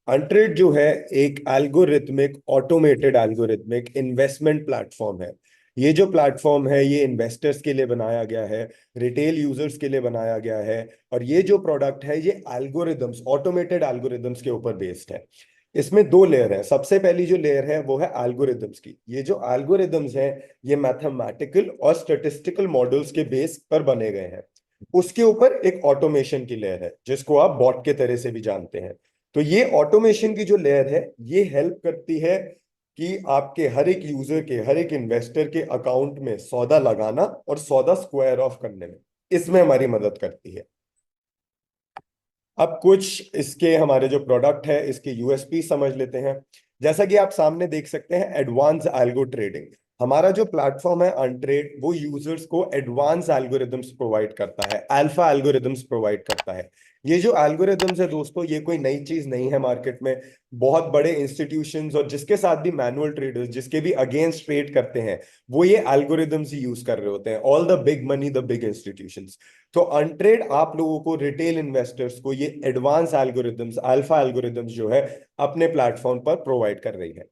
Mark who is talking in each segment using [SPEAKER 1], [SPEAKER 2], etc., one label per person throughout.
[SPEAKER 1] अनट्रेड जो है एक algorithmic automated algorithmic investment platform है। ये जो प्लेटफॉर्म है ये इन्वेस्टर्स के लिए बनाया गया है, रिटेल यूजर्स के लिए बनाया गया है। और ये जो प्रोडक्ट है ये एल्गोरिदम्स, ऑटोमेटेड एल्गोरिदम्स के ऊपर बेस्ड है। इसमें दो लेयर है। सबसे पहली जो लेयर है वो है एल्गोरिदम्स की। ये जो एल्गोरिदम्स हैं ये मैथमेटिकल और स्टेटिस्टिकल मॉडल्स के बेस पर बने गए हैं। उसके ऊपर एक ऑटोमेशन की लेयर है जिसको आप बॉट के तरह से भी जानते हैं। तो ये ऑटोमेशन की जो लेयर है ये हेल्प करती है कि आपके हर एक यूजर के, हर एक इन्वेस्टर के अकाउंट में सौदा लगाना और सौदा स्क्वायर ऑफ करने में इसमें हमारी मदद करती है। अब कुछ इसके हमारे जो प्रोडक्ट है इसके यूएसपी समझ लेते हैं। जैसा कि आप सामने देख सकते हैं एडवांस एल्गो ट्रेडिंग। हमारा जो प्लेटफॉर्म है अनट्रेड वो यूजर्स को एडवांस एल्गोरिदम्स प्रोवाइड करता है, अल्फा एल्गोरिदम्स प्रोवाइड करता है। ये जो एल्गोरिदम्स है दोस्तों ये कोई नई चीज नहीं है मार्केट में। बहुत बड़े इंस्टीट्यूशंस और जिसके साथ भी मैनुअल ट्रेडर्स जिसके भी अगेंस्ट ट्रेड करते हैं वो ये एल्गोरिदम्स ही यूज कर रहे होते हैं। All the big money, the big institutions. तो अनट्रेड आप लोगों को, रिटेल इन्वेस्टर्स को ये एडवांस एल्गोरिदम्स, अल्फा एल्गोरिदम्स जो है अपने प्लेटफॉर्म पर प्रोवाइड कर रही है।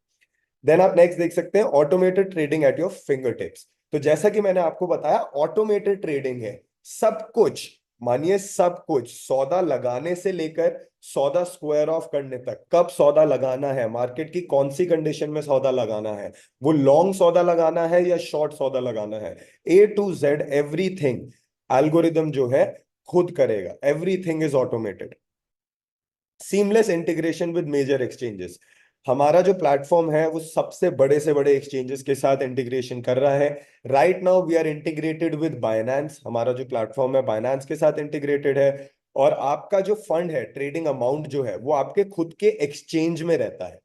[SPEAKER 1] देन आप नेक्स्ट देख सकते हैं automated trading at your finger tips. तो जैसा कि मैंने आपको बताया ऑटोमेटेड ट्रेडिंग है। सब कुछ, मानिए सब कुछ, सौदा लगाने से लेकर सौदा स्क्वायर ऑफ करने तक, कब सौदा लगाना है, मार्केट की कौन सी कंडीशन में सौदा लगाना है, वो लॉन्ग सौदा लगाना है या शॉर्ट सौदा लगाना है, A to Z everything algorithm जो है खुद करेगा। Everything is automated. Seamless integration with major exchanges. हमारा जो प्लेटफॉर्म है वो सबसे बड़े से बड़े एक्सचेंजेस के साथ इंटीग्रेशन कर रहा है। Right now we are integrated with Binance. हमारा जो प्लेटफॉर्म है बायनांस के साथ इंटीग्रेटेड है। और आपका जो फंड है, ट्रेडिंग अमाउंट जो है वो आपके खुद के एक्सचेंज में रहता है।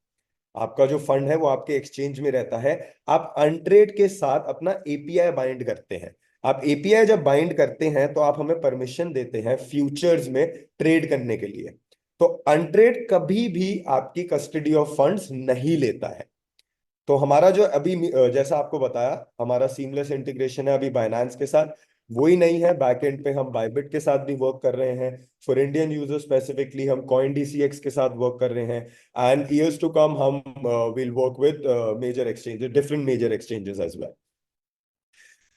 [SPEAKER 1] आपका जो फंड है वो आपके एक्सचेंज में रहता है। आप अनट्रेड के साथ अपना एपीआई बाइंड करते हैं। आप एपीआई जब बाइंड करते हैं तो आप हमें परमिशन देते हैं फ्यूचर्स में ट्रेड करने के लिए। तो अनट्रेड कभी भी आपकी कस्टडी ऑफ फंड्स नहीं लेता है। तो हमारा जो अभी जैसा आपको बताया हमारा सीमलेस इंटीग्रेशन है अभी बाइनेंस के साथ। वही नहीं है, बैकएंड पे हम बाइबिट के साथ भी वर्क कर रहे हैं। फॉर इंडियन यूजर स्पेसिफिकली हम कॉइन डीसीएक्स के साथ वर्क कर रहे हैं। एंड ईयर्स टू कम हम will work with major exchanges, different major exchanges as well.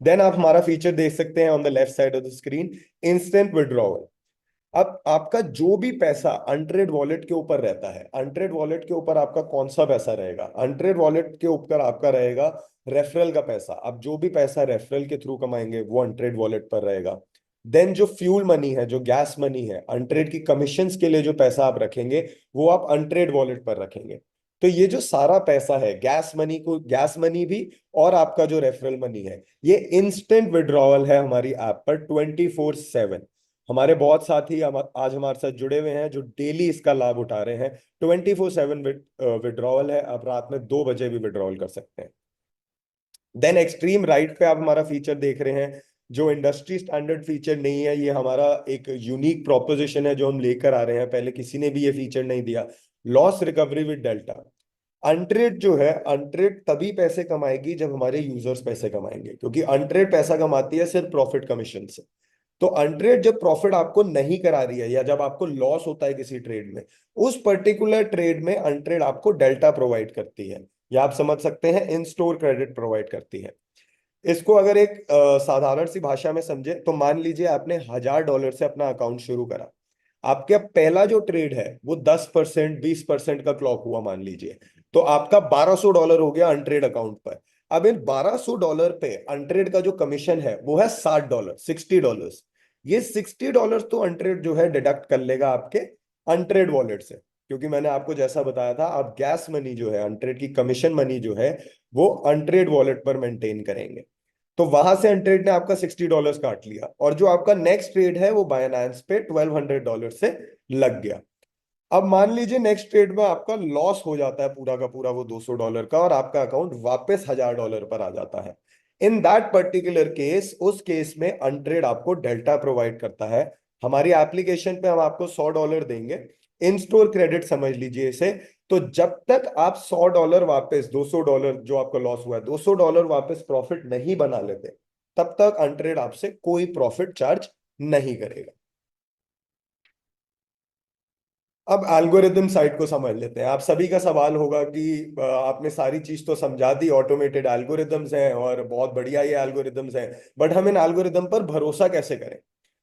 [SPEAKER 1] Then आप हमारा फीचर देख सकते हैं on the left side of the screen, instant withdrawal. अब आपका जो भी पैसा अनट्रेड वॉलेट के ऊपर रहता है, अनट्रेड वॉलेट के ऊपर आपका कौन सा पैसा रहेगा? अनट्रेड वॉलेट के ऊपर आपका रहेगा रेफरल का पैसा। आप जो भी पैसा रेफरल के थ्रू कमाएंगे वो अनट्रेड वॉलेट पर रहेगा। देन जो फ्यूल मनी है, जो गैस मनी है, अनट्रेड की कमीशंस के लिए जो पैसा आप रखेंगे वो आप अनट्रेड वॉलेट पर रखेंगे। तो ये जो सारा पैसा है, गैस मनी को, गैस मनी भी और आपका जो रेफरल मनी है, ये इंस्टेंट विड्रॉवल है हमारी ऐप पर 24/7। हमारे बहुत साथी आज हमारे साथ जुड़े हुए हैं जो डेली इसका लाभ उठा रहे हैं। 24/7 विड्रॉवल है। आप रात में 2 बजे भी विड्रॉवल कर सकते हैं। देन एक्सट्रीम राइट पे आप हमारा फीचर देख रहे हैं जो इंडस्ट्री स्टैंडर्ड फीचर नहीं है। ये हमारा एक यूनिक प्रोपोजिशन है जो हम लेकर आ रहे हैं, पहले किसी ने भी ये फीचर नहीं दिया। Loss recovery with delta. Untrade जो है, अनट्रेड तभी पैसे कमाएगी जब हमारे यूजर्स पैसे कमाएंगे, क्योंकि अनट्रेड पैसा कमाती है सिर्फ प्रॉफिट कमीशन से। तो अनट्रेड जब प्रॉफिट आपको नहीं करा रही है या जब आपको लॉस होता है किसी ट्रेड में, उस पर्टिकुलर ट्रेड में अनट्रेड आपको डेल्टा प्रोवाइड करती है, या आप समझ सकते हैं इन स्टोर क्रेडिट प्रोवाइड करती है। इसको अगर एक साधारण सी भाषा में समझे तो मान लीजिए आपने $1000 से अपना अकाउंट शुरू करा। आपका पहला जो ट्रेड है वो 10%, 20% का क्लॉक हुआ मान लीजिए। तो आपका $1200 हो गया अनट्रेड अकाउंट पर। अब इन $1200 पे अनट्रेड का जो कमीशन है वो है $60, $60। ये $60 तो अनट्रेड जो है डिडक्ट कर लेगा आपके अनट्रेड वॉलेट से। क्योंकि मैंने आपको जैसा बताया था, आप गैस मनी जो है, अनट्रेड की कमीशन मनी जो है वो अनट्रेड वॉलेट पर मेंटेन करेंगे। तो वहां से अनट्रेड ने आपका $60 काट लिया और जो आपका नेक्स्ट ट्रेड है वो बायनांस पे $1200 से लग गया। अब मान लीजिए नेक्स्ट ट्रेड में आपका लॉस हो जाता है पूरा का पूरा वो $200 का, और आपका अकाउंट वापस $1000 पर आ जाता है। इन दैट पर्टिकुलर केस, उस केस में अनट्रेड आपको डेल्टा प्रोवाइड करता है। हमारी एप्लीकेशन पे हम आपको $100 देंगे, इन स्टोर क्रेडिट समझ लीजिए इसे। तो जब तक आप $100 वापस, $200 जो आपका लॉस हुआ है, $200 वापस प्रॉफिट नहीं बना लेते, तब तक अनट्रेड आपसे कोई प्रॉफिट चार्ज नहीं करेगा। अब एल्गोरिदम साइड को समझ लेते हैं। आप सभी का सवाल होगा कि आपने सारी चीज तो समझा दी, ऑटोमेटेड एल्गोरिदम्स हैं और बहुत बढ़िया ये एल्गोरिदम्स हैं, बट हम इन एल्गोरिदम पर भरोसा कैसे करें,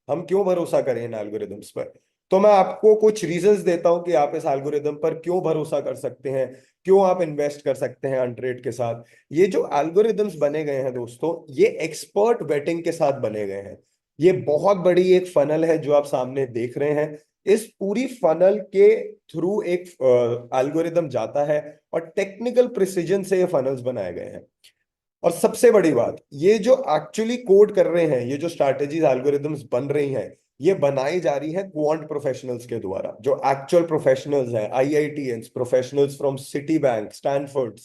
[SPEAKER 1] हम क्यों भरोसा करें इन एल्गोरिदम्स पर। तो मैं आपको कुछ रीजंस देता हूं कि आप इस एल्गोरिदम पर क्यों भरोसा कर सकते हैं, क्यों आप इन्वेस्ट कर सकते हैं अनट्रेड के साथ। ये जो एल्गोरिदम्स बने गए हैं दोस्तों, ये एक्सपर्ट वेटिंग के साथ बने गए हैं। ये बहुत बड़ी एक फनल है जो आप सामने देख रहे हैं। इस पूरी फनल के थ्रू एक एल्गोरिदम जाता है और टेक्निकल प्रिसीजन से ये फनल्स बनाए गए हैं। और सबसे बड़ी बात, ये जो एक्चुअली कोड कर रहे हैं, ये जो स्ट्रैटेजीज एल्गोरिदम्स बन रही हैं, ये बनाई जा रही है क्वांट प्रोफेशनल्स के द्वारा, जो एक्चुअल प्रोफेशनल्स हैं, IITians professionals from city bank, Stanford.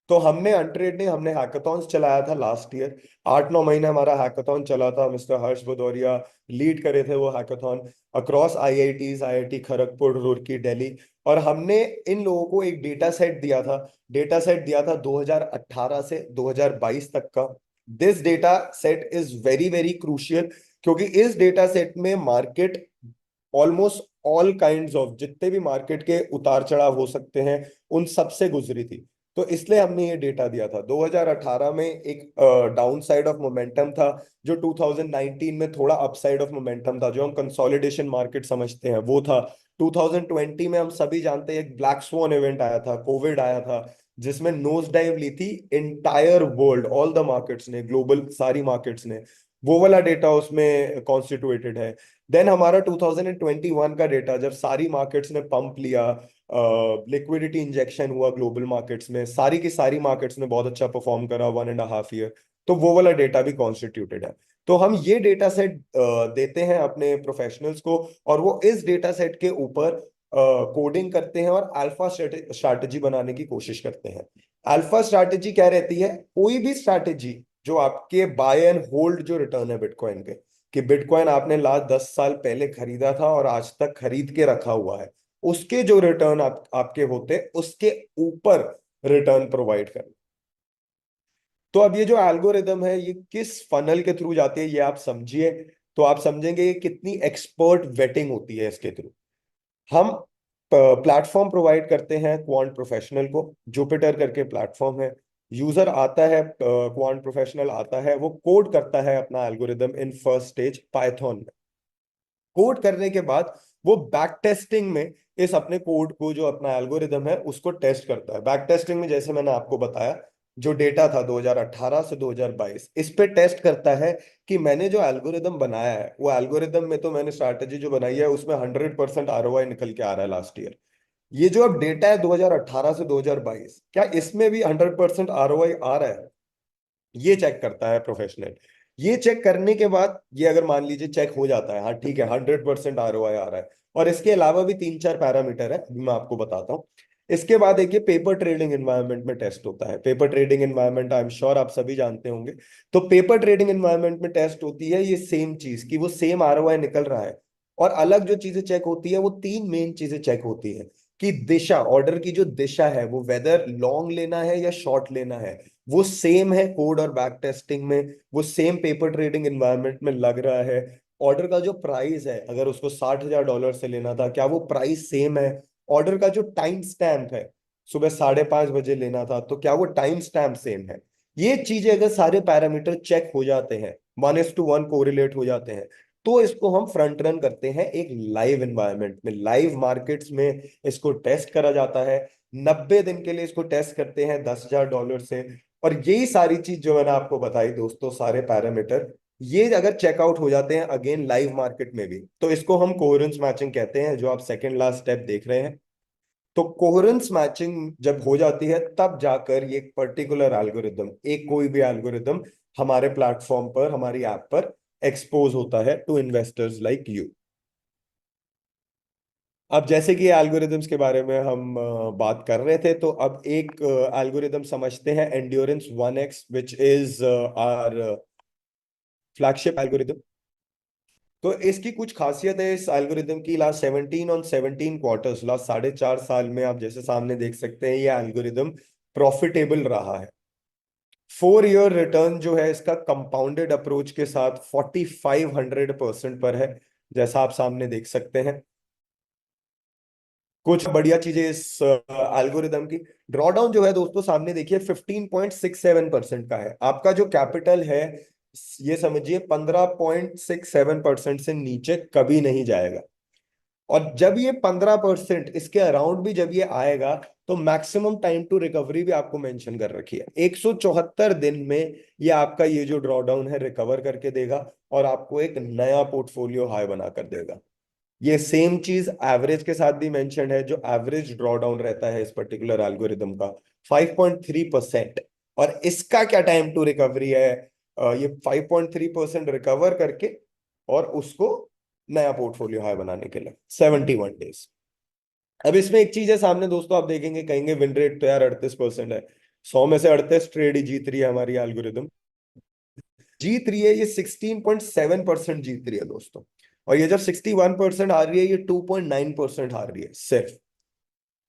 [SPEAKER 1] तो हमने अनट्रेड ने हमने हैकाथॉन्स चलाया था लास्ट ईयर। 8-9 महीने हमारा हैकाथॉन चला था। मिस्टर हर्ष भदौरिया लीड करे थे वो hackathon across IITs, IIT Kharagpur, Roorkee, Delhi. और हमने इन लोगों को एक डेटा सेट दिया था। डेटा सेट दिया था 2018 से 2022 तक का। This data set is very very crucial, क्योंकि इस डेटा सेट में market, almost all kinds of जितने भी मार्केट के उतार चढ़ाव हो सकते हैं, उन सब से गुजरी थी। तो इसलिए हमने ये डेटा दिया था। 2018 में एक डाउन साइड ऑफ मोमेंटम था, जो 2019 में थोड़ा अपसाइड ऑफ मोमेंटम था, जो हम कंसोलिडेशन मार्केट समझते हैं वो था। 2020 में हम सभी जानते हैं एक ब्लैक स्वॉन इवेंट आया था, कोविड आया था, जिसमें नोज डाइव ली थी entire world, all the markets ने, ग्लोबल सारी मार्केट्स ने। वो वाला डेटा उसमें कॉन्स्टिट्यूएटेड है। देन हमारा 2021 का डेटा, जब सारी मार्केट्स ने पंप लिया, लिक्विडिटी इंजेक्शन हुआ ग्लोबल मार्केट्स में, सारी की सारी मार्केट्स ने बहुत अच्छा परफॉर्म करा 1.5 ईयर। तो वो वाला डेटा भी कॉन्स्टिट्यूटेड है। तो हम ये डेटा सेट देते हैं अपने प्रोफेशनल्स को, और वो इस डेटा सेट के ऊपर कोडिंग करते हैं और अल्फा स्ट्रैटेजी बनाने की कोशिश करते हैं। अल्फा स्ट्रैटेजी क्या रहती है? कोई भी स्ट्रैटेजी जो आपके बाय एंड होल्ड जो रिटर्न है बिटकॉइन के, कि बिटकॉइन आपने लास्ट 10 साल पहले खरीदा था और आज तक खरीद के रखा हुआ है, उसके जो रिटर्न आपके होते, उसके ऊपर रिटर्न प्रोवाइड करना। तो अब ये जो एल्गोरिदम है, ये किस फनल के थ्रू जाती है ये आप समझिए, तो आप समझेंगे ये कितनी एक्सपर्ट वेटिंग होती है इसके थ्रू। हम प्लेटफॉर्म प्रोवाइड करते हैं क्वांट प्रोफेशनल को। जुपिटर करके प्लेटफॉर्म है। यूजर आता है, क्वांट प्रोफेशनल आता है, वो कोड करता है अपना algorithm in first stage Python. Code करने के बाद वो बैक टेस्टिंग में इस अपने कोड को, जो अपना एल्गोरिदम है, उसको टेस्ट करता है। बैक टेस्टिंग में जैसे मैंने आपको बताया, जो डेटा था 2018 से 2022, इस पे टेस्ट करता है कि मैंने जो एल्गोरिदम बनाया है, वो एल्गोरिदम में तो मैंने स्ट्रैटेजी जो बनाई है उसमें 100% आरओआई निकल के आ रहा है लास्ट ईयर। ये जो अब डेटा है 2018 से 2022, क्या इसमें भी 100% आरओआई आ रहा है? ये चेक करता है प्रोफेशनल। ये चेक करने के बाद, ये अगर मान लीजिए चेक हो जाता है, हाँ ठीक है 100% आरओआई आ रहा है, और इसके अलावा भी 3-4 पैरामीटर है, अभी मैं आपको बताता हूँ। इसके बाद देखिए पेपर ट्रेडिंग एनवायरनमेंट में टेस्ट होता है। Paper trading environment I am sure आप सभी जानते होंगे। तो पेपर ट्रेडिंग एनवायरनमेंट में टेस्ट होती है ये सेम चीज, कि वो सेम आरओआई निकल रहा है। और अलग जो चीजें चेक होती है, वो तीन मेन चीजें चेक होती है, कि दिशा, ऑर्डर की जो दिशा है, वो वेदर लॉन्ग लेना है या शॉर्ट लेना है, वो सेम है कोड और बैक टेस्टिंग में, वो सेम पेपर ट्रेडिंग एनवायरनमेंट में लग रहा है। ऑर्डर का जो प्राइस है, अगर उसको $60,000 से लेना था, क्या वो प्राइस सेम है? ऑर्डर का जो टाइम स्टैम्प है, सुबह 5:30 बजे लेना था, तो क्या वो टाइम स्टैम्प सेम है? ये चीजें अगर सारे पैरामीटर चेक हो जाते हैं, 1:1 कोरिलेट हो जाते हैं, तो इसको हम फ्रंट रन करते हैं एक लाइव एनवायरनमेंट में, लाइव मार्केट्स में इसको टेस्ट करा जाता है। 90 दिन के लिए इसको टेस्ट करते हैं $10,000 से। और यही सारी चीज जो मैंने आपको बताई दोस्तों, सारे पैरामीटर, ये अगर चेकआउट हो जाते हैं अगेन लाइव मार्केट में भी, तो इसको हम कोहेरेंस मैचिंग कहते हैं, जो आप सेकंड लास्ट स्टेप देख रहे हैं। तो कोहेरेंस मैचिंग जब हो जाती है, तब जाकर ये पर्टिकुलर एल्गोरिदम, एक कोई भी एल्गोरिदम हमारे प्लेटफॉर्म पर, हमारी ऐप पर एक्सपोज होता है टू इन्वेस्टर्स लाइक यू। अब जैसे कि एल्गोरिदम्स के बारे में हम बात कर रहे थे, तो अब एक एल्गोरिदम समझते हैं, endurance 1x, which is our flagship algorithm. तो इसकी कुछ खासियत है इस एल्गोरिदम की। लास्ट 17 लास्ट 4.5 साल में आप जैसे सामने देख सकते हैं, ये एल्गोरिदम प्रॉफिटेबल रहा है। 4 ईयर रिटर्न जो है इसका, कंपाउंडेड अप्रोच के साथ 4500% पर है, जैसा आप सामने देख सकते हैं। कुछ बढ़िया चीजें इस एल्गोरिदम की। ड्रॉडाउन जो है दोस्तों सामने देखिए 15.67% का है। आपका जो कैपिटल है ये समझिए 15.67% से नीचे कभी नहीं जाएगा। और जब ये 15% इसके अराउंड भी जब ये आएगा तो मैक्सिमम टाइम टू रिकवरी भी आपको मेंशन कर रखी है, 174 दिन में ये आपका ये जो ड्रॉडाउन है रिकवर करके देगा और आपको एक नया पोर्टफोलियो हाई बना कर देगा। ये सेम चीज एवरेज के साथ भी मेंशन है। जो एवरेज ड्रॉडाउन रहता है इस पर्टिकुलर एल्गोरिदम का 5.3%। और इसका क्या टाइम टू रिकवरी है? ये 5.3% रिकवर करके और उसको नया पोर्टफोलियो हाई बनाने के लिए 71 डेज। अब इसमें एक चीज है सामने दोस्तों, आप देखेंगे कहेंगे विन रेट तो यार 38% है, 100 में से 38 ट्रेड ही जीत रही है हमारी एल्गोरिदम। जीत रही है ये 16.7% जीत रही है दोस्तों। और ये जब 61% हार रही है ये 2.9% हार रही है सिर्फ।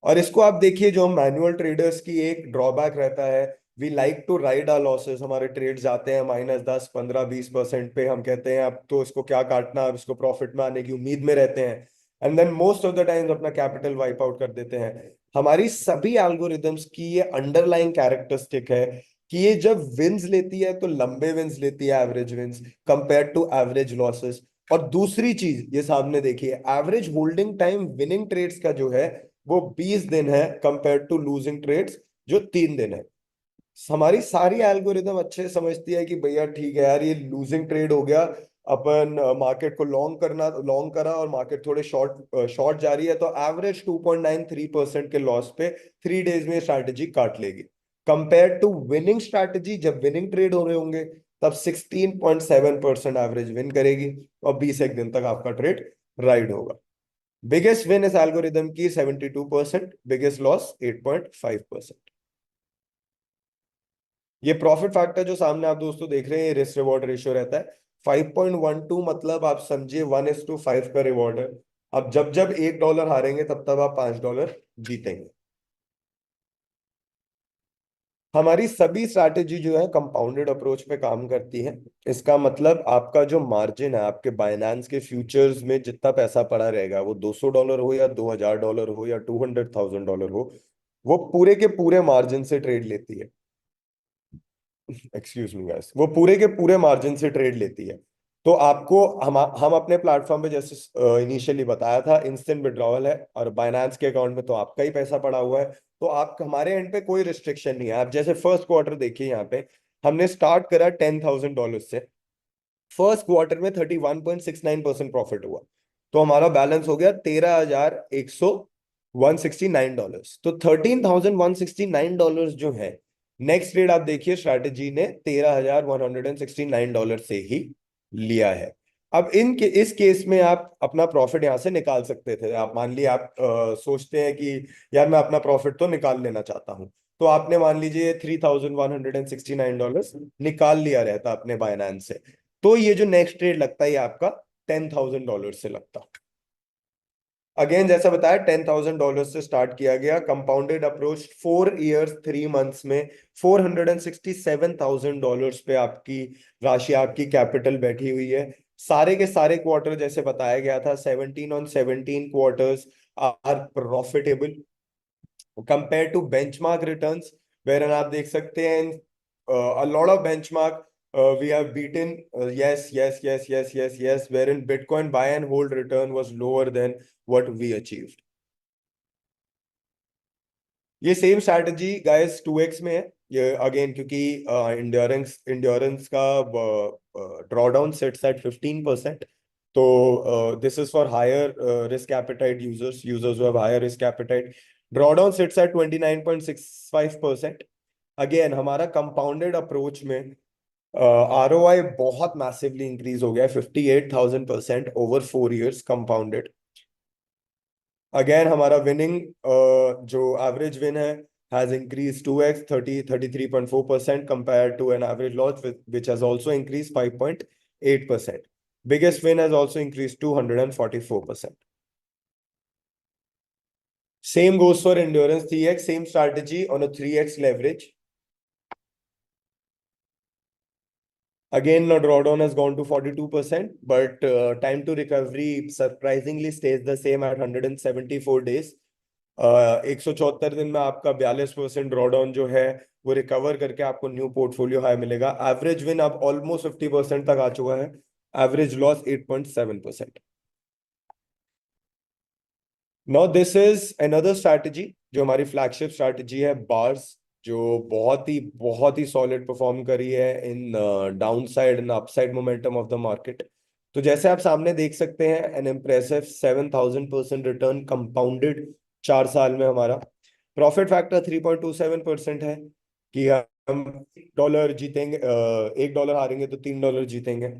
[SPEAKER 1] और इसको आप देखिए, जो हम मैनुअल ट्रेडर्स की एक ड्रॉबैक रहता है, we like to ride our losses. हमारे ट्रेड जाते हैं -10, 15, 20% पे, हम कहते हैं अब तो इसको क्या काटना, अब इसको प्रॉफिट में आने की उम्मीद में रहते हैं। And then most of the times अपना कैपिटल वाइप आउट कर देते हैं। हमारी सभी एल्गोरिदम्स की ये अंडरलाइंग कैरेक्टरिस्टिक है कि ये जब विंस लेती है तो लंबे विंस लेती है, average wins compare to average losses. और दूसरी चीज ये सामने देखिए, average holding time winning trades का जो है वो 20 दिन है कंपेयर टू लूजिंग ट्रेड्स जो 3 दिन है। हमारी सारी एल्गोरिदम अच्छे से समझती है कि भैया ठीक है यार, ये लूजिंग ट्रेड हो गया, अपन मार्केट को लॉन्ग करना, लॉन्ग करा और मार्केट थोड़े शॉर्ट शॉर्ट जा रही है तो एवरेज 2.93% के लॉस पे 3 डेज में स्ट्रैटेजी काट लेगी। कंपेयर टू विनिंग स्ट्रैटेजी, जब विनिंग ट्रेड हो रहे होंगे तब 16.7% एवरेज विन करेगी और 21 दिन तक आपका ट्रेड राइड होगा। बिगेस्ट विन इस एल्गोरिदम की 72%, बिगेस्ट लॉस 8.5%। ये प्रॉफिट फैक्टर जो सामने आप दोस्तों देख रहे हैं, रिस्क रिवॉर्ड रेशियो रहता है 5.12, मतलब आप समझिए 1:5 का रिवॉर्ड है। अब जब जब $1 हारेंगे तब तब आप $5 जीतेंगे। हमारी सभी स्ट्रैटेजी जो है कंपाउंडेड अप्रोच पे काम करती है। इसका मतलब आपका जो मार्जिन है आपके बाइनेंस के फ्यूचर्स में जितना पैसा पड़ा रहेगा, वो $200 हो या $2000 हो या $200,000 हो, वो पूरे के पूरे मार्जिन से ट्रेड लेती है। एक्सक्यूज मी गाइस, वो पूरे के पूरे मार्जिन से ट्रेड लेती है। तो आपको हम अपने प्लेटफॉर्म पे जैसे इनिशियली बताया था, इंस्टेंट विड्रॉवल है और बाइनेंस के अकाउंट में तो आपका ही पैसा पड़ा हुआ है। तो आप, हमारे एंड पे कोई रिस्ट्रिक्शन नहीं है। आप जैसे फर्स्ट क्वार्टर देखिए, यहाँ पे हमने स्टार्ट करा $10,000 से। फर्स्ट क्वार्टर में 31.69% प्रॉफिट हुआ, तो हमारा बैलेंस हो गया 13,169 डॉलर। तो $13,169 जो है, नेक्स्ट ट्रेड आप देखिए स्ट्रैटेजी ने $13,169 से ही लिया है। अब इस केस में आप अपना प्रॉफिट यहां से निकाल सकते थे। आप मान लीजिए आप सोचते हैं कि यार मैं अपना प्रॉफिट तो निकाल लेना चाहता हूं, तो आपने मान लीजिए $3,169 निकाल लिया रहता अपने बाइनेंस से, तो ये जो नेक्स्ट ट्रेड लगता है ये आपका $10,000 से लगता। अगेन जैसा बताया, $10,000 से स्टार्ट किया गया, कंपाउंडेड अप्रोच 4 इयर्स 3 मंथ्स में $467,000 पे आपकी राशि, आपकी कैपिटल बैठी हुई है। सारे के सारे क्वार्टर जैसे बताया गया था, 17 on 17 quarters are profitable compare to benchmark returns, where आप देख सकते हैं a lot of benchmark we have beaten, yes, wherein Bitcoin buy and hold return was lower than what we achieved. ये सेम स्ट्रैटेजी गाइस 2x में है। ये again क्योंकि endurance का ड्रॉडाउन सेट्स एट 15%, तो this is for higher risk appetite users, users who have higher risk appetite. Drawdown sets at 29.65%। Again हमारा compounded approach में ROI बहुत मैसिवली इंक्रीज हो गया है, 58,000% ओवर 4 इयर्स कंपाउंडेड। अगेन हमारा विनिंग जो एवरेज विन है has increased 2x, 33.4% compared to an average loss which has also increased 5.8%. Biggest win has also increased 244%. Same goes for endurance 3x, same strategy on a 3x leverage. Again, the drawdown has gone to 42%, but time to recovery surprisingly stays the same at 174 days. 174 दिन में आपका 42% drawdown जो है वो recover करके आपको new portfolio high मिलेगा। Average win अब ऑलमोस्ट 50% तक आ चुका है। Average loss 8.7%। Now this is another strategy जो हमारी फ्लैगशिप स्ट्रैटेजी है, बार्स, जो बहुत ही सॉलिड परफॉर्म करी है in downside and upside momentum of the market. तो जैसे आप सामने देख सकते हैं, एन इम्प्रेसिव 7000% रिटर्न कंपाउंडेड 4 साल में। हमारा प्रॉफिट फैक्टर 3.27% है कि हम $1 जीतेंगे, $1 हारेंगे तो $3 जीतेंगे।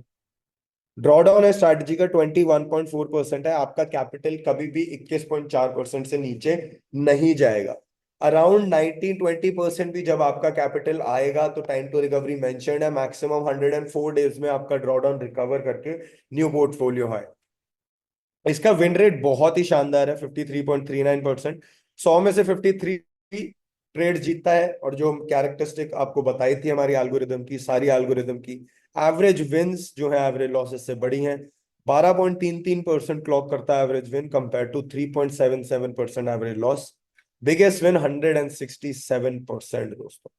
[SPEAKER 1] ड्रॉडाउन है स्ट्रैटेजी का 21.4% है। आपका कैपिटल कभी भी 21.4% से नीचे नहीं जाएगा। अराउंड 19-20% भी जब आपका कैपिटल आएगा तो टाइम टू रिकवरी मेंशन्ड है, मैक्सिमम 104 डेज में आपका ड्रॉडाउन रिकवर करके न्यू पोर्टफोलियो है। इसका विन रेट बहुत ही शानदार है, 53.39%। 100 में से 53 ट्रेड जीतता है। और जो कैरेक्टरिस्टिक आपको बताई थी हमारी एल्गोरिदम की, सारी एल्गोरिदम की एवरेज विंस जो है एवरेज लॉसेस से बड़ी हैं। 12.33% क्लॉक करता है average win compare to 3.77% average loss. Biggest win 167% दोस्तों।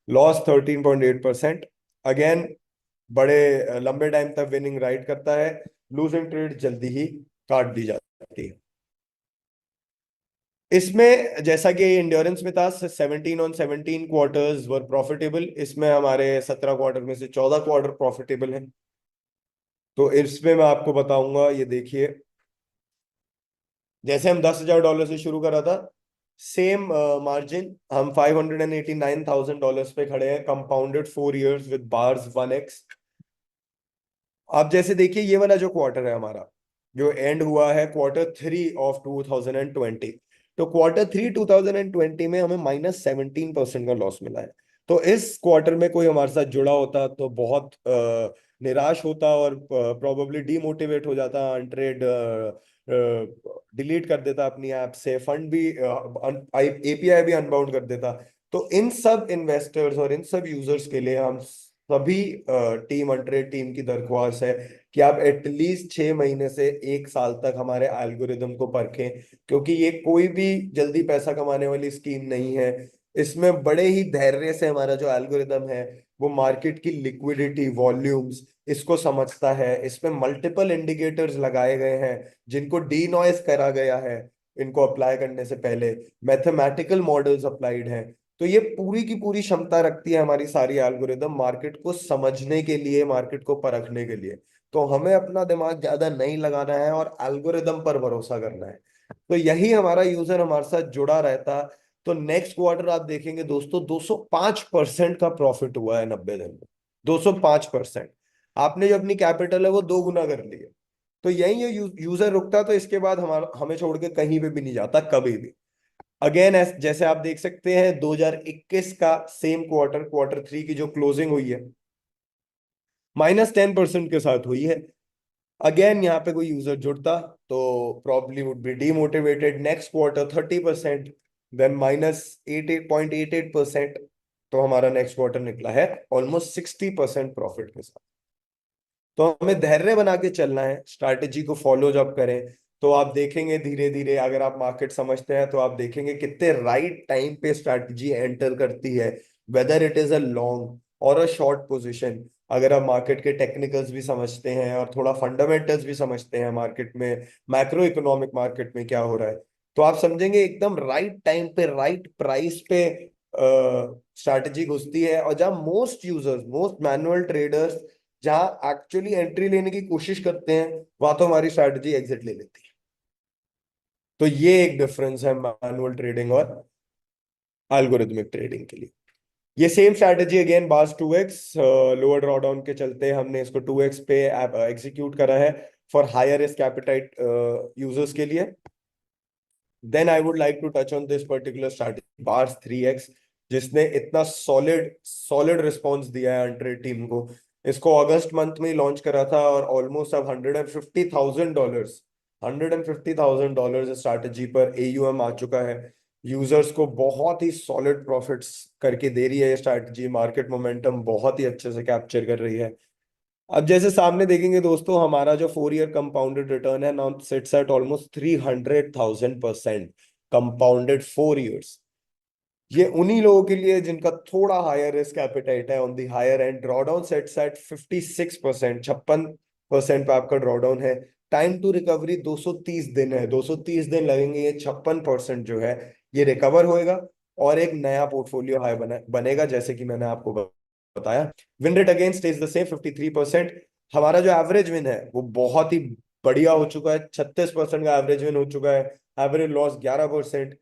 [SPEAKER 1] लॉस 13.8%। अगेन बड़े लंबे टाइम तक विनिंग राइड करता है। लूजिंग ट्रेड जल्दी ही काट दी जाती है। इसमें जैसा कि इंड्योरेंस में था, 17 on 17 क्वार्टर्स वर प्रॉफिटेबल। इसमें हमारे 17 क्वार्टर में से 14 क्वार्टर प्रॉफिटेबल हैं। तो इसमें मैं आपको बताऊंगा, ये देखिए, जैसे हम $10,000 से शुरू करा था, सेम मार्जिन हम $589,000 पे खड़े हैं, compounded 4 years with bars 1x। आप जैसे देखिए, ये वाला जो क्वार्टर है हमारा, जो एंड हुआ है Q3 ऑफ 2020, तो Q3 2020 में हमें -17% का लॉस मिला है। तो इस क्वार्टर में कोई हमारे साथ जुड़ा होता तो बहुत निराश होता और प्रोबेबली डीमोटिवेट हो जाता, अनट्रेड डिलीट कर देता अपनी ऐप से, फंड भी एपीआई भी अनबाउंड कर देता। तो इन सब इन्वेस्टर्स और इन सब यूजर्स के लिए हम सभी टीम अनट्रेड टीम की दरख्वास्त है कि आप एटलीस्ट 6 महीने से 1 साल तक हमारे एल्गोरिदम को परखें, क्योंकि ये कोई भी जल्दी पैसा कमाने वाली स्कीम नहीं है। इसमें बड़े ही धैर्य से हमारा जो एल्गोरिदम है वो मार्केट की लिक्विडिटी, वॉल्यूम्स, इसको समझता है। इसमें मल्टीपल इंडिकेटर्स लगाए गए हैं जिनको डी नॉइस करा गया है इनको अप्लाई करने से पहले। मैथमेटिकल मॉडल्स अप्लाइड हैं। तो ये पूरी की पूरी क्षमता रखती है हमारी सारी एल्गोरिदम मार्केट को समझने के लिए, मार्केट को परखने के लिए। तो हमें अपना दिमाग ज्यादा नहीं लगाना है और एल्गोरिदम पर भरोसा करना है। तो यही हमारा यूजर हमारे साथ जुड़ा रहता। तो नेक्स्ट क्वार्टर आप देखेंगे दोस्तों, 205% का प्रॉफिट हुआ है 90 दिन में। 205%। आपने जो अपनी कैपिटल है वो 2 गुना कर ली है। तो यही ये यूजर रुकता तो इसके बाद हमारा हमें छोड़ के कहीं पे भी नहीं जाता कभी भी। अगेन जैसे आप देख सकते हैं, 2021 का सेम Q3 की जो क्लोजिंग हुई है, -10% के साथ हुई है। अगेन यहाँ पे कोई यूजर जुड़ता तो probably would be demotivated. Next quarter 30%, then -88.88%। तो हमारा नेक्स्ट क्वार्टर निकला है ऑलमोस्ट 60% प्रॉफिट के साथ। तो हमें धैर्य बना के चलना है, स्ट्रैटेजी को फॉलो जब करें तो आप देखेंगे धीरे धीरे, अगर आप मार्केट समझते हैं तो आप देखेंगे कितने राइट टाइम पे स्ट्रैटेजी एंटर करती है, whether it is a long और अ शॉर्ट पोजीशन। अगर आप मार्केट के टेक्निकल्स भी समझते हैं और थोड़ा फंडामेंटल्स भी समझते हैं मार्केट में, मैक्रो इकोनॉमिक मार्केट में क्या हो रहा है, तो आप समझेंगे एकदम राइट टाइम पे राइट प्राइस पे स्ट्रैटेजी घुसती है। और जहां most users, most manual traders जहां एक्चुअली एंट्री लेने की कोशिश करते हैं, वहां तो हमारी स्ट्रैटेजी एग्जिट ले लेती है। तो ये एक डिफरेंस है मैनुअल ट्रेडिंग और एल्गोरिथमिक ट्रेडिंग के लिए। ये सेम स्ट्रैटेजी अगेन बास 2x, लोअर ड्रॉडाउन के चलते हमने इसको 2x पे एग्जीक्यूट करा है for higher risk appetite users के लिए। Then I would like to touch on this particular strategy bars 3x, जिसने इतना सॉलिड सॉलिड रिस्पॉन्स दिया है अनट्रेड टीम को। इसको अगस्त मंथ में ही लॉन्च करा था और ऑलमोस्ट अब $150,000 स्ट्रैटेजी पर एयूएम आ चुका है। यूजर्स को बहुत ही सॉलिड प्रॉफिट्स करके दे रही है ये स्ट्रैटेजी। मार्केट मोमेंटम बहुत ही अच्छे से कैप्चर कर रही है। अब जैसे सामने देखेंगे दोस्तों, हमारा जो 4 year कंपाउंडेड रिटर्न है now sits at almost 300,000%। Compounded 4 years। ये उन्हीं लोगों के लिए जिनका थोड़ा हायर रिस्क एपिटाइट है, on the higher end. Drawdown sets at 56%, 56% पे आपका ड्रॉडाउन है। टाइम टू रिकवरी 230 दिन है, 230 दिन लगेंगे, ये 56% जो है ये रिकवर होएगा और एक नया पोर्टफोलियो हाई बनेगा, जैसे कि मैंने आपको बताया। Win rate again stage the same 53%। हमारा जो एवरेज विन है वो बहुत ही बढ़िया हो चुका है, 36% का एवरेज विन हो चुका है। Average loss 11%।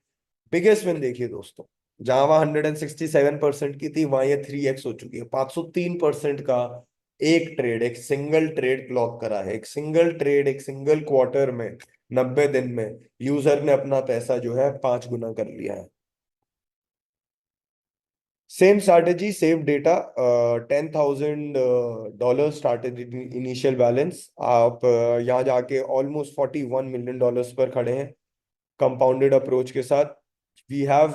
[SPEAKER 1] बिगेस्ट विन देखिए दोस्तों, जहां वहां 167% की थी, वहां ये 3x हो चुकी है, 503% का एक ट्रेड, एक सिंगल ट्रेड क्लॉक करा है। एक सिंगल ट्रेड, एक सिंगल क्वार्टर में, 90 दिन में यूजर ने अपना पैसा जो है 5 गुना कर लिया है। Same strategy, save data, $10,000 started initial balance. आप यहाँ जाके ऑलमोस्ट $41 million पर खड़े हैं कंपाउंडेड अप्रोच के साथ। We have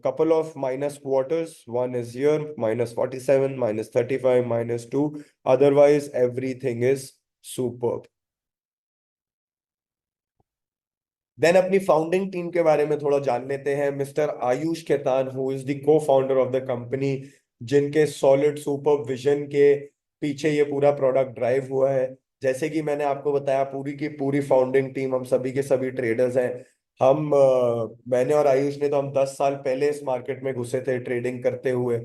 [SPEAKER 1] couple of minus quarters, one is here -47, -35, -2, otherwise everything is superb। Then अपनी फाउंडिंग टीम के बारे में थोड़ा जान लेते हैं। Mister Ayush Khetan, who is the co founder of the company, जिनके सॉलिड सुपर विजन के पीछे ये पूरा प्रोडक्ट ड्राइव हुआ है। जैसे कि मैंने आपको बताया, पूरी की पूरी फाउंडिंग टीम, हम सभी के सभी ट्रेडर्स हैं। मैंने और आयुष ने तो हम 10 साल पहले इस मार्केट में घुसे थे ट्रेडिंग करते हुए।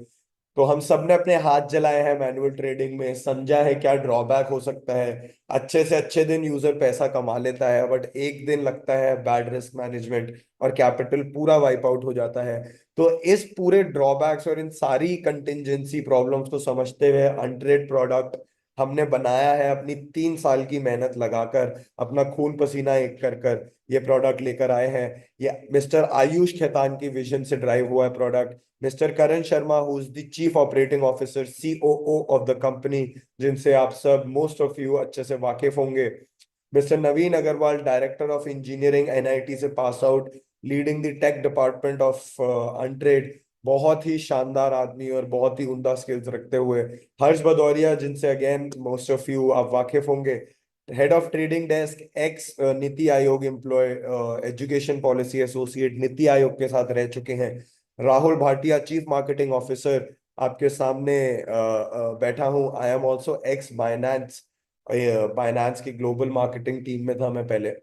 [SPEAKER 1] तो हम सब ने अपने हाथ जलाए हैं मैनुअल ट्रेडिंग में, समझा है क्या ड्रॉबैक हो सकता है। अच्छे से अच्छे दिन यूजर पैसा कमा लेता है, बट एक दिन लगता है बैड रिस्क मैनेजमेंट और कैपिटल पूरा वाइप आउट हो जाता है। तो इस पूरे ड्रॉबैक्स और इन सारी कंटिंजेंसी प्रॉब्लम्स को समझते हुए अनट्रेड प्रोडक्ट हमने बनाया है, अपनी 3 साल की मेहनत लगाकर, अपना खून पसीना एक कर कर ये प्रोडक्ट लेकर आए हैं। ये मिस्टर आयुष खेतान की विजन से ड्राइव हुआ है product. Mister Karan Sharma, who is the chief operating officer, COO of the company, जिनसे आप सब मोस्ट ऑफ यू अच्छे से वाकिफ होंगे। Mister Naveen Agarwal, director of engineering, NIT से pass out, leading the tech department of Untrade. बहुत ही शानदार आदमी और बहुत ही उम्दा स्किल्स रखते हुए। हर्ष भदौरिया, जिनसे अगेन मोस्ट ऑफ यू आप वाकिफ होंगे, head of trading desk, x NITI Aayog employ, education policy associate, NITI Aayog के साथ रह चुके हैं। Rahul Bhatia, chief marketing officer, आपके सामने बैठा हूं। I am also x Binance, Binance की ग्लोबल मार्केटिंग टीम में था मैं पहले।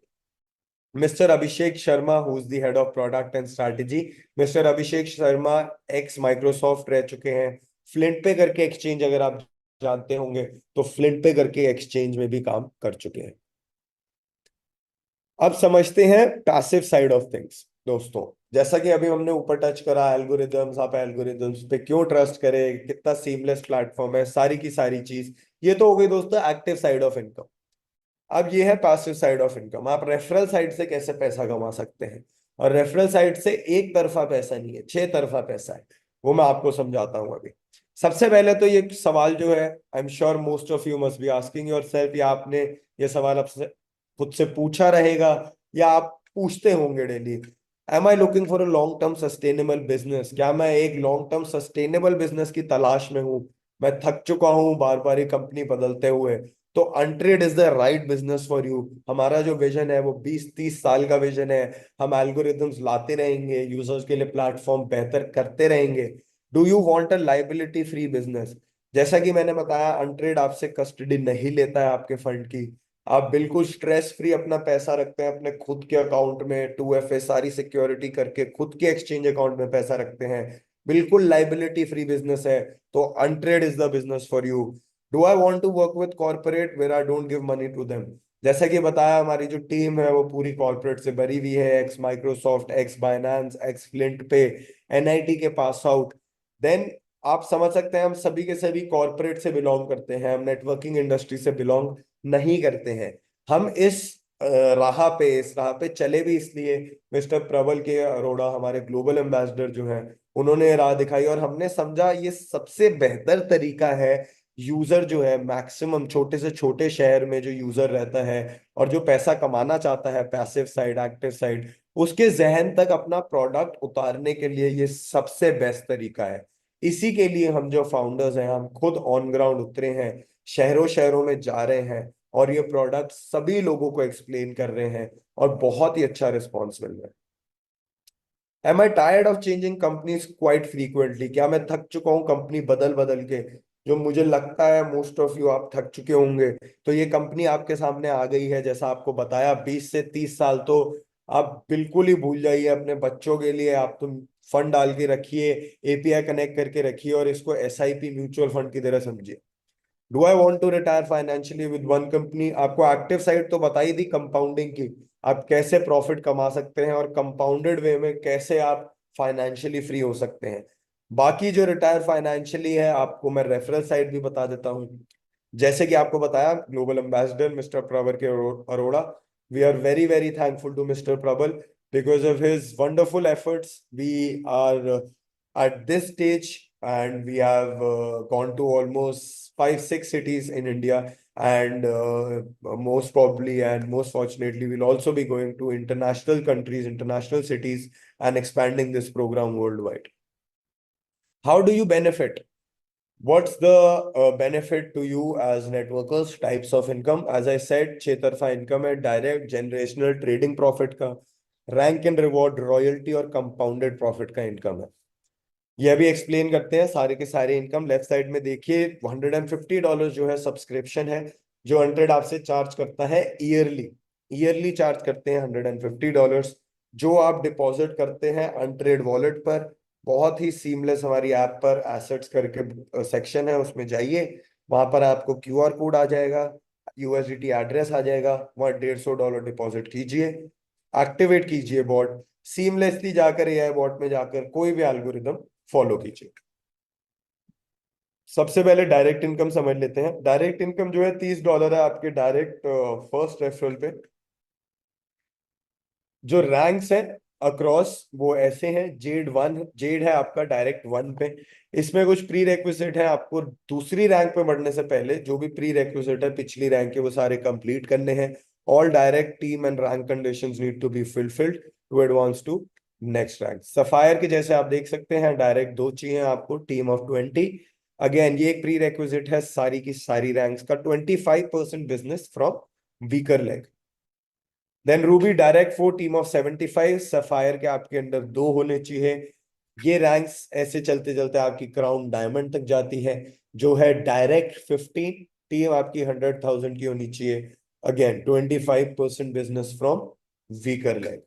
[SPEAKER 1] Mister Abhishek Sharma, who is the head of product and strategy. Mister Abhishek Sharma ex Microsoft रह चुके हैं। फ्लिंट पे करके एक्सचेंज, अगर आप जानते होंगे तो, फ्लिंट पे करके एक्सचेंज में भी काम कर चुके हैं। अब समझते हैं पैसिव साइड ऑफ थिंग्स दोस्तों। जैसा कि अभी हमने ऊपर टच करा, एल्गोरिदम्स, आप एल्गोरिदम्स पे क्यों ट्रस्ट करें, कितना सीमलेस प्लेटफॉर्म है, सारी की सारी चीज। ये तो हो गई दोस्तों एक्टिव साइड ऑफ इनकम। अब ये है पैसिव साइड ऑफ इनकम। आप रेफरल साइड से कैसे पैसा कमा सकते हैं। और रेफरल साइड से एक तरफा पैसा नहीं है, 6 तरफा पैसा है। वो मैं आपको समझाता हूं अभी। सबसे पहले तो ये सवाल जो है, I am sure most of you must be asking your self, या आपने ये सवाल आपसे खुद से पूछा रहेगा, या आप पूछते होंगे daily. Am I looking for a long term sustainable business? क्या मैं एक लॉन्ग टर्म सस्टेनेबल बिजनेस की तलाश में हूँ? मैं थक चुका हूँ बार बार ये कंपनी बदलते हुए। तो Untrade is the right business for you. हमारा जो विजन है वो 20-30 साल का विजन है। हम एल्गोरिदम्स लाते रहेंगे, यूजर्स के लिए प्लेटफॉर्म बेहतर करते रहेंगे। Do you want a liability free business? जैसा कि मैंने बताया, अनट्रेड आपसे कस्टडी नहीं लेता है आपके फंड की। आप बिल्कुल स्ट्रेस फ्री अपना पैसा रखते हैं अपने खुद के अकाउंट में, 2FA सारी सिक्योरिटी करके खुद के एक्सचेंज अकाउंट में पैसा रखते हैं। बिल्कुल लाइबिलिटी फ्री बिजनेस है। तो Untrade is the business for you. Do I want to work with corporate where I don't give money to them? जैसा कि बताया, हमारी जो टीम है वो पूरी कॉर्पोरेट से भरी हुई है। Ex Microsoft, x Binance, x flint पे, NIT के पास आउट। देन आप समझ सकते हैं हम सभी के सभी कॉर्पोरेट से बिलोंग करते हैं, हम नेटवर्किंग इंडस्ट्री से बिलोंग नहीं करते हैं। हम इस राह पे चले भी इसलिए, मिस्टर प्रबल के अरोड़ा, हमारे ग्लोबल एम्बेसडर जो हैं, उन्होंने राह दिखाई और हमने समझा ये सबसे बेहतर तरीका है। यूजर जो है मैक्सिमम छोटे से छोटे शहर में जो यूजर रहता है और जो पैसा कमाना चाहता है, पैसिव साइड, एक्टिव साइड, उसके जहन तक अपना प्रोडक्ट उतारने के लिए ये सबसे बेस्ट तरीका है। इसी के लिए हम जो फाउंडर्स हैं, हम खुद ऑन ग्राउंड उतरे हैं, शहरों शहरों में जा रहे हैं और ये प्रोडक्ट सभी लोगों को एक्सप्लेन कर रहे हैं और बहुत ही अच्छा रिस्पॉन्स मिल रहा है। Am I tired of changing companies quite frequently, क्या मैं थक चुका हूँ कंपनी बदल बदल के? जो मुझे लगता है मोस्ट ऑफ यू आप थक चुके होंगे। तो ये कंपनी आपके सामने आ गई है, जैसा आपको बताया 20 से 30 साल तो आप बिल्कुल ही भूल जाइए। अपने बच्चों के लिए आप तुम फंड डाल के रखिए, एपीआई कनेक्ट करके रखिए और इसको एसआईपी म्यूचुअल फंड की तरह समझिए। Do I want to retire financially with one company? आपको एक्टिव साइड तो बता ही दी कंपाउंडिंग की, आप कैसे प्रॉफिट कमा सकते हैं और कंपाउंडेड वे में कैसे आप फाइनेंशियली फ्री हो सकते हैं। बाकी जो रिटायर फाइनेंशियली है आपको मैं रेफरल साइड भी बता देता हूँ। जैसे कि आपको बताया global ambassador mister Pravar K Arora, we are very very thankful to mister Prabal because of his wonderful efforts we are at this stage, and we have gone to almost 5 6 cities in India, and most probably and most fortunately we'll also be going to international countries, international cities, and expanding this program worldwide. How do you benefit? What's the benefit to you as networkers? Types of income, as I said, 6 तरफा income है, direct generational trading profit का, rank and reward royalty और compounded profit का income है। ये भी explain करते हैं सारे के सारे इनकम। लेफ्ट साइड में देखिए $150 जो है सब्सक्रिप्शन है, जो 100 आपसे चार्ज करता है ईयरली। ईयरली चार्ज करते हैं $150, जो आप डिपॉजिट करते हैं अनट्रेड वॉलेट पर। बहुत ही सीमलेस हमारी ऐप पर एसेट्स करके सेक्शन है, उसमें जाइए, वहां पर आपको क्यूआर कोड आ जाएगा, यूएसडीटी एड्रेस आ जाएगा, वहां $150 डिपॉजिट कीजिए, एक्टिवेट कीजिए बॉट, सीमलेसली जाकर एआई बॉट में जाकर कोई भी एल्गोरिदम फॉलो कीजिए। सबसे पहले डायरेक्ट इनकम समझ लेते हैं। डायरेक्ट इनकम जो है $30 है आपके डायरेक्ट फर्स्ट रेफरल पे। जो रैंक्स है अक्रॉस वो ऐसे हैं, जेड 1, जेड है आपका डायरेक्ट 1 पे। इसमें कुछ प्री रेक्विजिट है, आपको दूसरी रैंक पे बढ़ने से पहले जो भी प्री रेक्विजिट है पिछली रैंक के वो सारे कंप्लीट करने हैं। All direct team and rank conditions need to be fulfilled to advance to next rank. Sapphire के जैसे आप देख सकते हैं डायरेक्ट 2 चाहिए आपको, टीम ऑफ 20। अगेन ये एक प्री रेक्विजिट है सारी की सारी रैंक्स का। 25% business from weaker leg. Then ruby direct 4, team of 75। Sapphire के आपके अंदर 2 होने चाहिए। ये रैंक्स ऐसे चलते चलते आपकी क्राउन डायमंड तक जाती है, जो है डायरेक्ट 15। टीम आपकी 100,000 की होनी चाहिए। Again 25% business from weaker leg.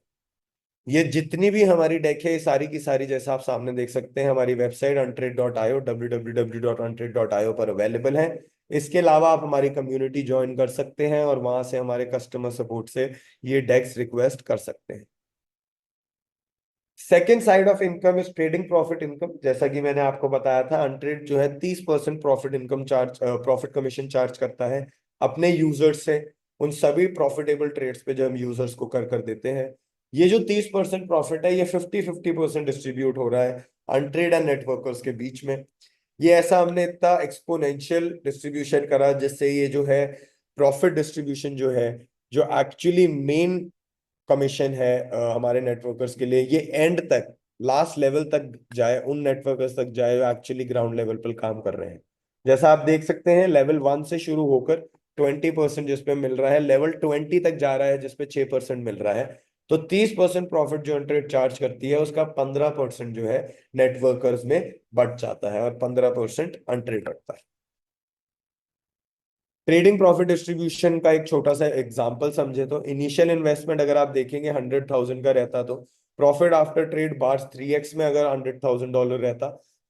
[SPEAKER 1] ये जितनी भी हमारी डेक है ये सारी की सारी जैसा आप सामने देख सकते हैं हमारी वेबसाइट untrade.io, www.untrade.io पर अवेलेबल है। इसके अलावा आप हमारी कम्युनिटी ज्वाइन कर सकते हैं और वहां से हमारे कस्टमर सपोर्ट से ये डेक्स रिक्वेस्ट कर सकते हैं। Second side of income is trading profit income. जैसा कि मैंने आपको बताया था अनट्रेड जो है 30% profit income charge, profit commission charge करता है अपने यूजर्स से, उन सभी प्रॉफिटेबल ट्रेड्स पे जो हम यूजर्स को कर देते हैं। ये जो 30% प्रॉफिट है ये 50-50% डिस्ट्रीब्यूट हो रहा है अनट्रेड एंड नेटवर्कर्स के बीच में। ये ऐसा हमने इतना एक्सपोनेंशियल डिस्ट्रीब्यूशन करा जिससे ये जो है प्रॉफिट डिस्ट्रीब्यूशन जो है, जो एक्चुअली मेन कमीशन है हमारे नेटवर्कर्स के लिए, ये एंड तक लास्ट लेवल तक जाए, उन नेटवर्कर्स तक जाए जो एक्चुअली ग्राउंड लेवल पर काम कर रहे हैं। जैसा आप देख सकते हैं लेवल 1 से शुरू होकर 20% जिसपे मिल रहा है, लेवल 20 तक जा रहा है जिसपे 6% मिल रहा है। तो 30% प्रॉफिट जो अनट्रेड चार्ज करती है उसका 15% जो है नेटवर्कर्स में बढ़ जाता है और 15% अनट्रेड रखता है। ट्रेडिंग प्रॉफिट डिस्ट्रीब्यूशन का एक छोटा सा एग्जांपल समझे तो इनिशियल इन्वेस्टमेंट अगर आप देखेंगे 100,000 का रहता, तो प्रॉफिट आफ्टर ट्रेड बार 3x में अगर $100,000 रहता,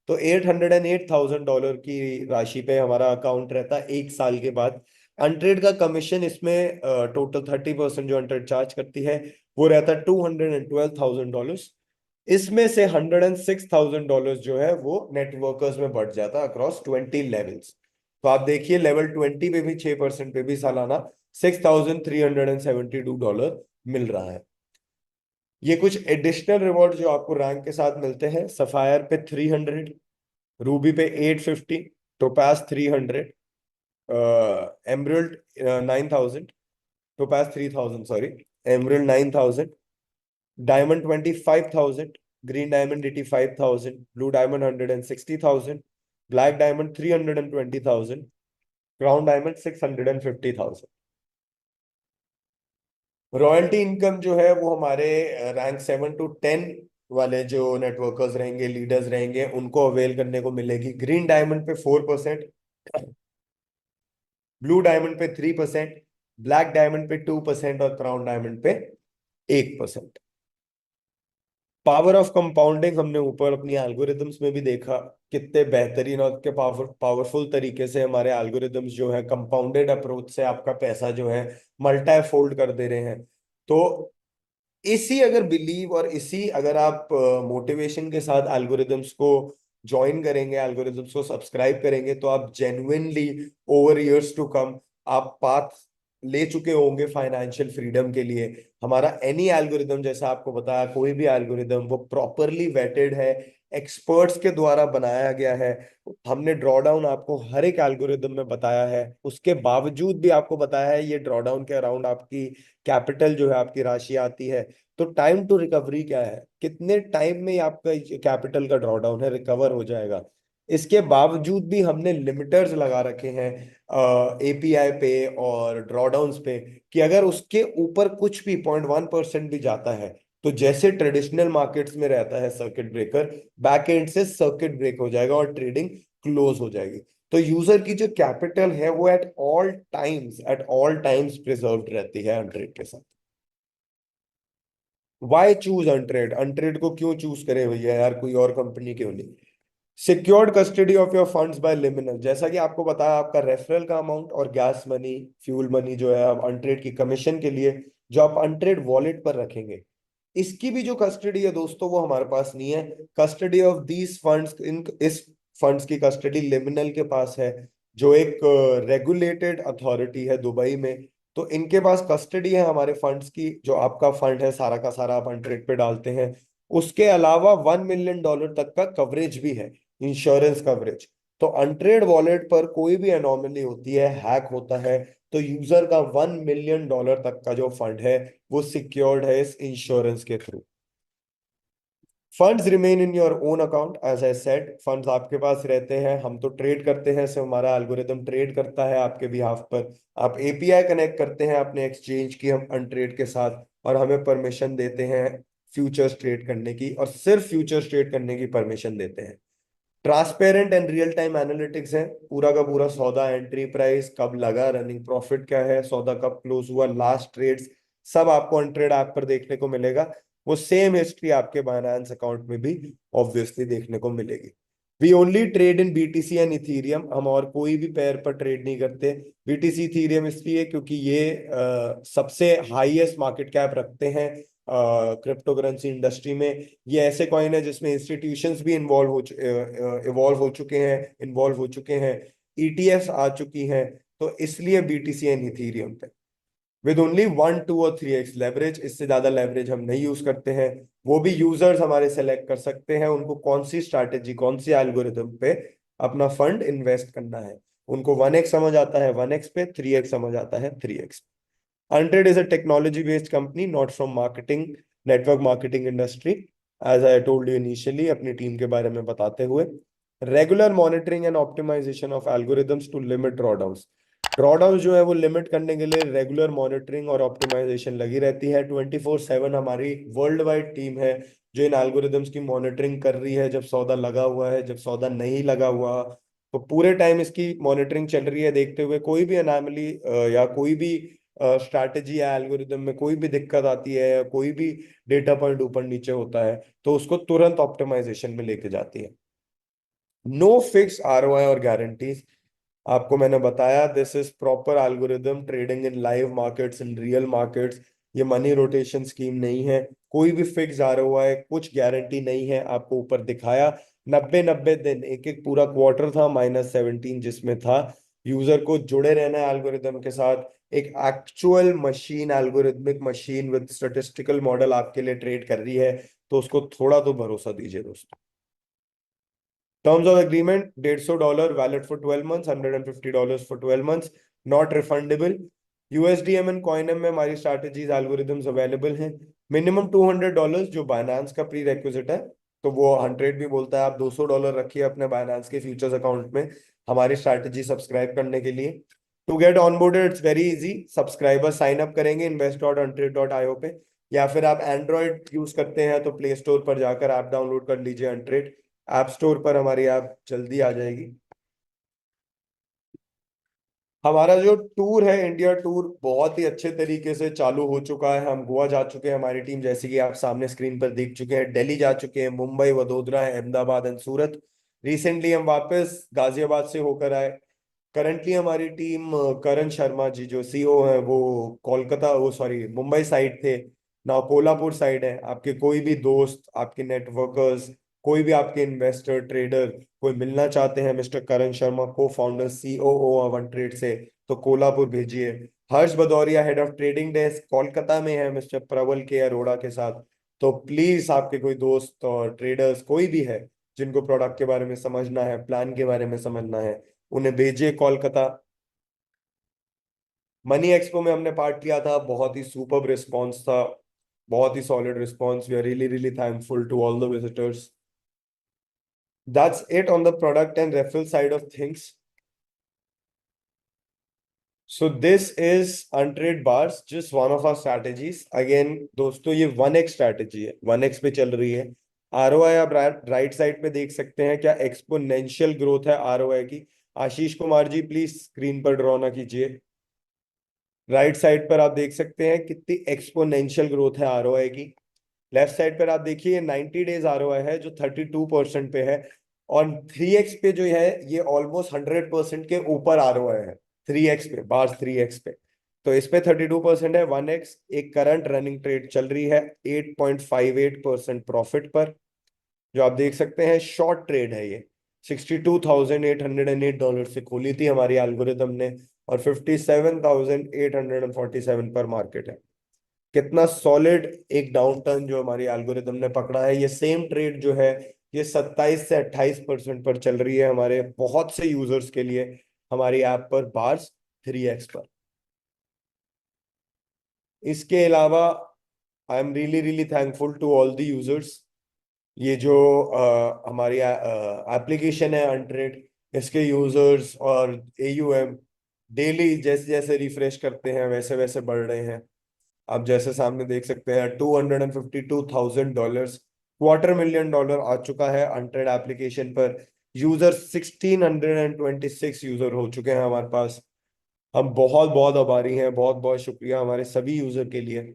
[SPEAKER 1] तो $808,000 की राशि पे हमारा अकाउंट रहता 1 साल के बाद। अनट्रेड का कमीशन इसमें टोटल 30% जो अनट्रेड चार्ज करती है वो रहता $212,000। इसमें से $106,000 जो है वो नेटवर्कर्स में बढ़ जाता अक्रॉस 20 लेवल्स। तो आप देखिए लेवल 20 पे भी 6% पे भी सालाना $6,372 मिल रहा है। ये कुछ एडिशनल रिवॉर्ड जो आपको रैंक के साथ मिलते हैं। सफायर पे 300, रूबी पे 850, topaz 300, emerald 9,000, topaz 3,000 sorry, emerald 9,000, diamond 25,000, green diamond 85,000, blue diamond 160,000, black diamond 320,000, crown diamond 650,000। Royalty income जो है वो हमारे रैंक 7 to 10 वाले जो नेटवर्कर्स रहेंगे, लीडर्स रहेंगे, उनको अवेल करने को मिलेगी। ग्रीन डायमंड पे 4%, ब्लू डायमंड पे 3%, ब्लैक डायमंड पे 2% और क्राउन डायमंड पे 1%। पावर ऑफ कंपाउंडिंग हमने ऊपर अपनी एल्गोरिदम्स में भी देखा, कितने बेहतरीन और के पावरफुल तरीके से हमारे एल्गोरिदम्स जो है कंपाउंडेड अप्रोच से आपका पैसा जो है मल्टी फोल्ड कर दे रहे हैं। तो इसी अगर बिलीव और इसी अगर आप मोटिवेशन के साथ एल्गोरिदम्स को ज्वाइन करेंगे, एल्गोरिदम्स को सब्सक्राइब करेंगे, तो आप genuinely over years to come आप पाथ ले चुके होंगे फाइनेंशियल फ्रीडम के लिए। हमारा एनी एल्गोरिदम, जैसा आपको बताया, कोई भी एल्गोरिदम वो प्रॉपरली वेटेड है, एक्सपर्ट्स के द्वारा बनाया गया है। हमने ड्रॉ डाउन आपको हर एक एल्गोरिदम में बताया है, उसके बावजूद भी आपको बताया है ये ड्रॉ डाउन के अराउंड आपकी कैपिटल जो है, आपकी राशि आती है। तो टाइम टू रिकवरी क्या है, कितने टाइम में आपका कैपिटल का ड्रॉ डाउन है रिकवर हो जाएगा। इसके बावजूद भी हमने लिमिटर्स लगा रखे हैं एपीआई पे और ड्रॉडाउन्स पे, कि अगर उसके ऊपर कुछ भी 0.1% भी जाता है, तो जैसे ट्रेडिशनल मार्केट्स में रहता है सर्किट ब्रेकर, बैक एंड से सर्किट ब्रेक हो जाएगा और ट्रेडिंग क्लोज हो जाएगी। तो यूजर की जो कैपिटल है वो एट ऑल टाइम्स प्रिजर्व्ड रहती है अनट्रेड के साथ। वाई चूज अनट्रेड, अनट्रेड को क्यों चूज करे भैया यार, कोई और कंपनी क्यों नहीं। Secured custody of your funds by Liminal, जैसा कि आपको बताया, आपका रेफरल का अमाउंट और गैस मनी, फ्यूल मनी जो है आप अनट्रेड की कमीशन के लिए जो आप अनट्रेड वॉलेट पर रखेंगे, इसकी भी जो कस्टडी है दोस्तों वो हमारे पास नहीं है। कस्टडी ऑफ दीज फंड्स, इन इस फंड्स की कस्टडी लिमिनल के पास है, जो एक रेगुलेटेड अथॉरिटी है दुबई में। तो इनके पास कस्टडी है हमारे फंड्स की, जो आपका फंड है सारा का सारा आप अनट्रेड पे डालते हैं। उसके अलावा $1 मिलियन तक का कवरेज भी है, इंश्योरेंस कवरेज। तो अनट्रेड वॉलेट पर कोई भी एनोमली होती है, हैक होता है, तो यूजर का $1 मिलियन तक का जो फंड है वो सिक्योर्ड है इस इंश्योरेंस के थ्रू। Funds remain in your own account, as I said, funds आपके पास रहते हैं। हम तो ट्रेड करते हैं, सिर्फ हमारा एल्गोरिदम ट्रेड करता है आपके बिहाफ पर। आप एपीआई कनेक्ट करते हैं अपने एक्सचेंज की हम अनट्रेड के साथ, और हमें परमिशन देते हैं फ्यूचर्स ट्रेड करने की, और सिर्फ फ्यूचर्स ट्रेड करने की परमिशन देते हैं। Transparent and real time analytics है, पूरा का पूरा सौदा, एंट्री प्राइस कब लगा, रनिंग प्रॉफिट क्या है, सौदा कब क्लोज हुआ, लास्ट ट्रेड्स, सब आपको अनट्रेड ऐप पर देखने को मिलेगा। वो सेम हिस्ट्री आपके बाइनेंस अकाउंट में भी ऑब्वियसली देखने को मिलेगी। We only trade in BTC and Ethereum, हम और कोई भी पेयर पर ट्रेड नहीं करते। बीटीसी इथीरियम इसलिए क्योंकि ये सबसे हाईएस्ट मार्केट कैप रखते हैं क्रिप्टो करेंसी इंडस्ट्री में। ये ऐसे कॉइन है जिसमें इंस्टीट्यूशंस भी इन्वॉल्व हो चुके हैं, ईटीएफ आ चुकी हैं। तो इसलिए बीटीसी एंड इथीरियम पे विद ओनली 1, 2 और 3x लेवरेज, इससे ज्यादा लेवरेज हम नहीं यूज करते हैं। वो भी यूजर्स हमारे सेलेक्ट कर सकते हैं उनको कौन सी स्ट्रैटेजी, कौन सी एल्गोरिदम पे अपना फंड इन्वेस्ट करना है। उनको 1x समझ आता है 1x पे, 3x समझ आता है 3x। Untrade is a technology-based company, not from marketing, network marketing industry. As I told you initially, अपनी टीम के बारे में बताते हुए, regular monitoring and optimization of algorithms to limit drawdowns. Drawdown जो है वो लिमिट करने के लिए रेगुलर मॉनिटरिंग और ऑप्टिमाइजेशन लगी रहती है। 24/7 हमारी वर्ल्ड वाइड टीम है जो इन एल्गोरिदम्स की मॉनिटरिंग कर रही है, जब सौदा लगा हुआ है, जब सौदा नहीं लगा हुआ, तो पूरे टाइम इसकी मॉनिटरिंग चल रही है, देखते हुए कोई भी अनोमली या कोई भी स्ट्रैटेजी या एल्गोरिदम में कोई भी दिक्कत आती है, या कोई भी डेटा पॉइंट ऊपर नीचे होता है, तो उसको तुरंत ऑप्टिमाइजेशन में लेके जाती है। नो फिक्स आरओआई और गारंटीज, आपको मैंने बताया this is proper algorithm trading in live markets, in real markets. ये मनी रोटेशन स्कीम नहीं है, कोई भी फिक्स आरओआई, कुछ गारंटी नहीं है। आपको ऊपर दिखाया 90-90 दिन, एक एक पूरा क्वार्टर था -17 जिसमें था यूजर को जुड़े रहना है एल्गोरिदम के साथ। एक actual machine, algorithmic machine with statistical model आपके लिए ट्रेड कर रही है, तो उसको थोड़ा तो भरोसा दीजिए दोस्तों। Terms of agreement, $150 valid for 12 months, $150 for 12 months, not refundable. USDM and COINM में हमारी स्ट्रैटेजीज एल्गोरिदम्स अवेलेबल हैं। मिनिमम $200 जो बाइनेंस का प्री रेक्विजिट है, तो वो 100 भी बोलता है, आप $200 रखिए अपने बाइनेंस के फ्यूचर्स अकाउंट में हमारी स्ट्रैटेजी सब्सक्राइब करने के लिए। To get onboarded it's very easy, subscriber sign up करेंगे invest.untrade.io पे, या फिर आप एंड्रॉयड यूज करते हैं तो प्ले स्टोर पर जाकर ऐप डाउनलोड कर लीजिए अनट्रेड। ऐप स्टोर पर हमारी ऐप जल्दी आ जाएगी। हमारा जो टूर है, इंडिया टूर, बहुत ही अच्छे तरीके से चालू हो चुका है। हम गोवा जा चुके हैं, हमारी टीम, जैसे कि आप सामने स्क्रीन पर देख चुके हैं। दिल्ली जा चुके हैं, Mumbai, Vadodara, Ahmedabad and Surat. Recently हम वापस गाजियाबाद से होकर आए। करंटली हमारी टीम, करण शर्मा जी जो सीईओ हैं, वो कोलकाता, वो सॉरी मुंबई साइड थे, ना कोल्हापुर साइड है। आपके कोई भी दोस्त, आपके नेटवर्कर्स, कोई भी आपके इन्वेस्टर, ट्रेडर, कोई मिलना चाहते हैं मिस्टर करण शर्मा, को फाउंडर सीओओ वन ट्रेड से, तो कोल्हापुर भेजिए। Harsh Bhadauria head of trading desk Kolkata में है मिस्टर प्रबल के अरोड़ा के साथ। तो प्लीज आपके कोई दोस्त और ट्रेडर्स कोई भी है जिनको प्रोडक्ट के बारे में समझना है, प्लान के बारे में समझना है, उन्हें भेजिए कोलकाता। मनी एक्सपो में हमने पार्ट लिया था, बहुत ही सुपर्ब रिस्पॉन्स था, बहुत ही solid response. We are really really thankful to all the visitors. That's it on the product and referral side of things. So this is Untrade bars, just one of our strategies. Again दोस्तों, ये 1x strategy है, 1x पे चल रही है। ROI आप right side पे देख सकते हैं, क्या एक्सपोनेंशियल ग्रोथ है आरओआई की। आशीष कुमार जी प्लीज स्क्रीन पर ड्रॉ ना कीजिए। राइट साइड पर आप देख सकते हैं कितनी एक्सपोनेंशियल ग्रोथ है आरओआई की। लेफ्ट साइड पर आप देखिए 90 डेज आरओआई है जो 32% पे है। और 3x पे जो है ये ऑलमोस्ट 100% के ऊपर आरओआई है। 3x पे, बार 3x पे, तो इस पे 32% है। 1x एक करंट रनिंग ट्रेड चल रही है 8.58% प्रॉफिट पर, जो आप देख सकते हैं। शॉर्ट ट्रेड है ये। $62,808 से खोली थी हमारी एल्गोरिदम ने, और 57,847 पर मार्केट है। कितना सॉलिड एक डाउन टर्न जो हमारी एल्गोरिदम ने पकड़ा है। ये सेम ट्रेड जो है, ये 27 से 28% पर चल रही है हमारे बहुत से यूजर्स के लिए, हमारी ऐप पर बार्स 3x पर। इसके अलावा I am really really thankful to all the users. ये जो हमारी एप्लीकेशन है अनट्रेड, इसके यूजर्स और एयूएम डेली जैसे जैसे रिफ्रेश करते हैं वैसे वैसे बढ़ रहे हैं। आप जैसे सामने देख सकते हैं, $252,000, $250,000 आ चुका है अनट्रेड एप्लीकेशन पर। यूजर 1626 यूजर हो चुके हैं हमारे पास। हम बहुत बहुत आभारी हैं, बहुत बहुत शुक्रिया हमारे सभी यूजर के लिए।